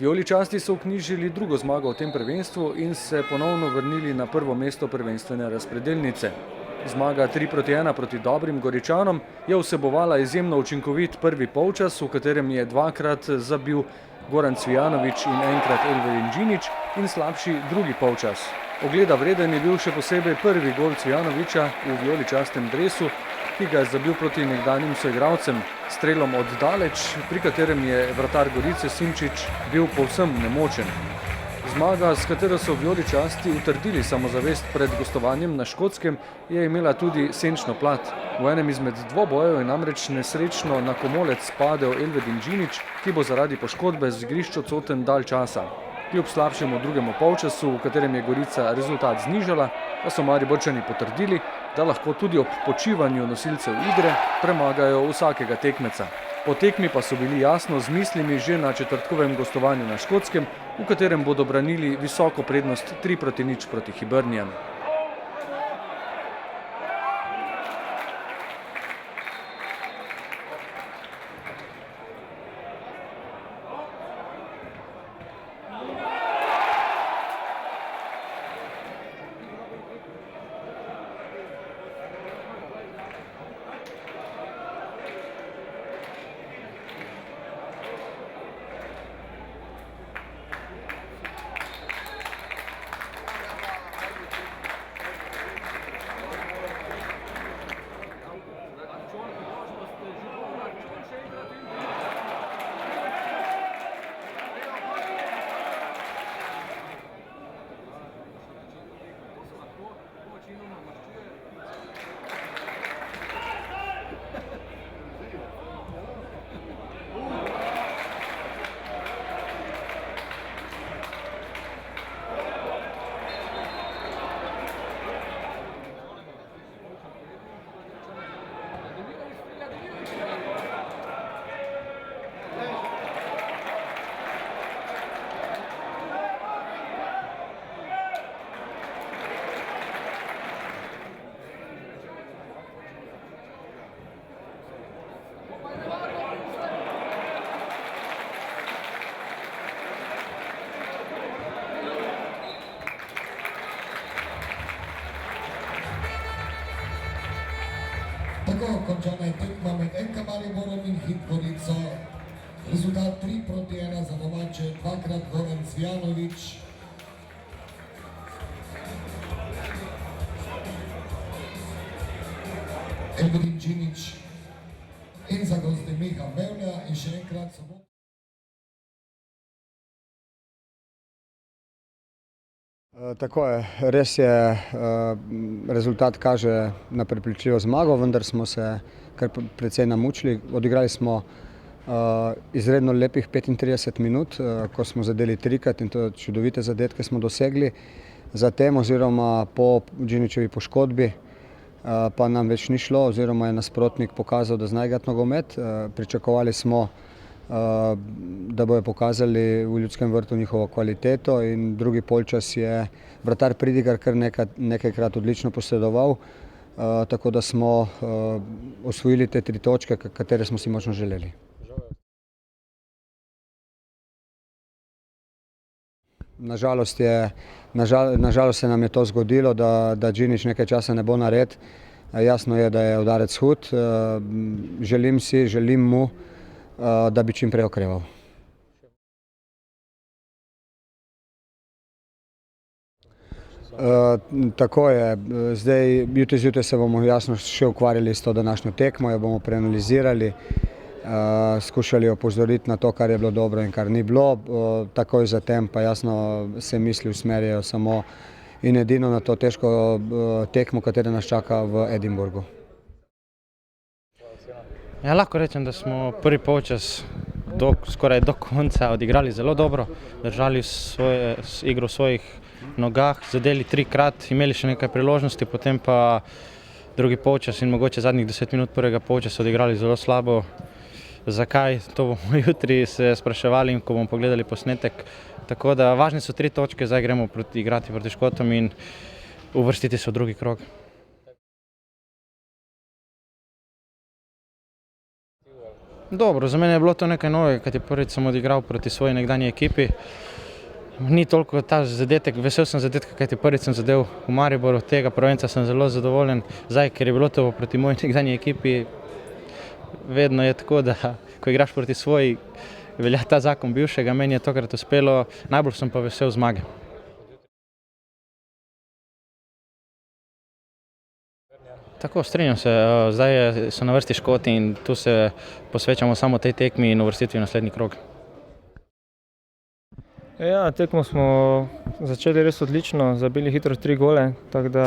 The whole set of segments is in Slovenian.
Vijoličasti so vknjižili drugo zmago v tem prvenstvu in se ponovno vrnili na prvo mesto prvenstvene razpredelnice. Zmaga 3:1 proti dobrim Goričanom je vsebovala izjemno učinkovit prvi polčas, v katerem je dvakrat zabil Goran Cvijanović in enkrat Elvedin Džinić, in slabši drugi polčas. Ogleda vreden je bil še posebej prvi gol Cvijanovića v vijoličastem dresu, ki ga je zabil proti nekdanjim soigralcem, strelom od daleč, pri katerem je vratar Gorice Simčič bil povsem nemočen. Zmaga, s katero so vijoličasti utrdili samozavest pred gostovanjem na Škotskem, je imela tudi senčno plat. V enem izmed dvobojev je namreč nesrečno na komolec padel Elvedin Džinić, ki bo zaradi poškodbe z igrišča odsoten dalj časa. Kljub slabšemu drugemu polčasu, v katerem je Gorica rezultat znižala, pa so Mariborčani potrdili, da lahko tudi ob počivanju nosilcev igre premagajo vsakega tekmeca. Po tekmi pa so bili jasno z mislimi že na četrtkovem gostovanju na Škotskem, v katerem bodo branili visoko prednost 3:0 proti Hibernijam. Tako končana je tekma med NK Mariborom in Hit Gorico. Rezultat 3:1 za domače, dvakrat Goran Cvijanović. Elvedin Džinić in za goste Miha Mevlja in še enkrat so... Tako je, res je, rezultat kaže na prepričljivo zmago, vendar smo se kar precej namučili. Odigrali smo izredno lepih 35 minut, ko smo zadeli trikrat in to čudovite zadetke smo dosegli. Zatem oziroma po Džinićevi poškodbi pa nam več ni šlo oziroma je nasprotnik pokazal, da zna igrati nogomet. Pričakovali smo, da bojo pokazali v Ljudskem vrtu njihovo kvaliteto in drugi polčas je vratar Pridigar kar nekajkrat odlično posredoval, tako da smo osvojili te 3 točke, katere smo si močno želeli. Nažalost se nam je to zgodilo, da Džinić nekaj časa ne bo nared. Jasno je, da je udarec hud. Želim mu, da bi čim prej okreval. Tako je. Jutri zjutraj se bomo jasno še ukvarjali s to današnjo tekmo, jo bomo preanalizirali, skušali opozoriti na to, kar je bilo dobro in kar ni bilo. Takoj zatem pa jasno se misli usmerjajo samo in edino na to težko tekmo, katera nas čaka v Edinburgu. Ja, lahko rečem, da smo prvi polčas skoraj do konca odigrali zelo dobro, držali igro v svojih nogah, zadeli 3-krat, imeli še nekaj priložnosti, potem pa drugi polčas in mogoče zadnjih 10 minut prvega polčasa odigrali zelo slabo. Zakaj, to bomo jutri se spraševali in ko bomo pogledali posnetek. Tako da važne so 3 točke, zdaj gremo igrati proti Škotom in uvrstiti se v drugi krog. Dobro, za mene je bilo to nekaj novega, kajti prvič sem odigral proti svoji nekdanji ekipi. Ni toliko ta zadetek, vesel sem zadetka, kajti prvič sem zadel v Mariboru, tega prvenca sem zelo zadovoljen. Zdaj, ker je bilo to proti moji nekdanji ekipi, vedno je tako, da ko igraš proti svoji, velja ta zakon bivšega, meni je tokrat uspelo, najbolj sem pa vesel zmage. Tako, strinjam se, zdaj so na vrsti Škoti in tu se posvečamo samo tej tekmi in uvrstitvi v naslednji krog. Ja, tekmo smo začeli res odlično, zabili hitro 3 gole, tako da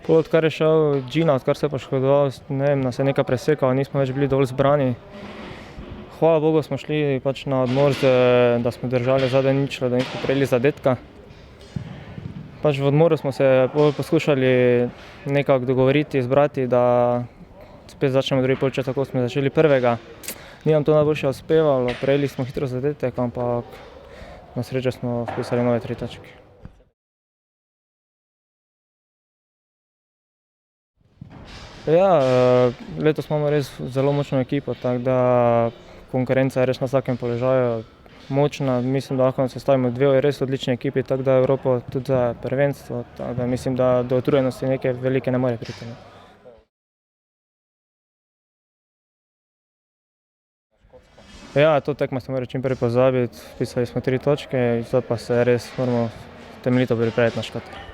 odkar je šel Gina, odkar se je poškodoval, ne vem, nas je nekaj presekalo, nismo več bili dovolj zbrani. Hvala Bogu smo šli pač na odmor, da smo držali zadaj ničlo, da nismo prejeli zadetka. Pač v odmoru smo se poskušali nekako dogovoriti, zbrati, da spet začnemo drugi polčas, tako smo začeli prvega. Ni nam to najboljše uspevalo, prejeli smo hitro zadetek, ampak na srečo smo vpisali nove 3 točke. Ja, letos imamo res zelo močno ekipo, tako da konkurenca je res na vsakem položaju močna. Mislim, da lahko sestavimo 2 res odlični ekipi, tako da Evropo tudi za prvenstvo, tako da mislim, da do utrujenosti neke velike ne more priti. Ja, to tekmo se mora čim prej pozabiti, vpisali smo 3 točke, zdaj pa se res moramo temeljito pripraviti na Škote.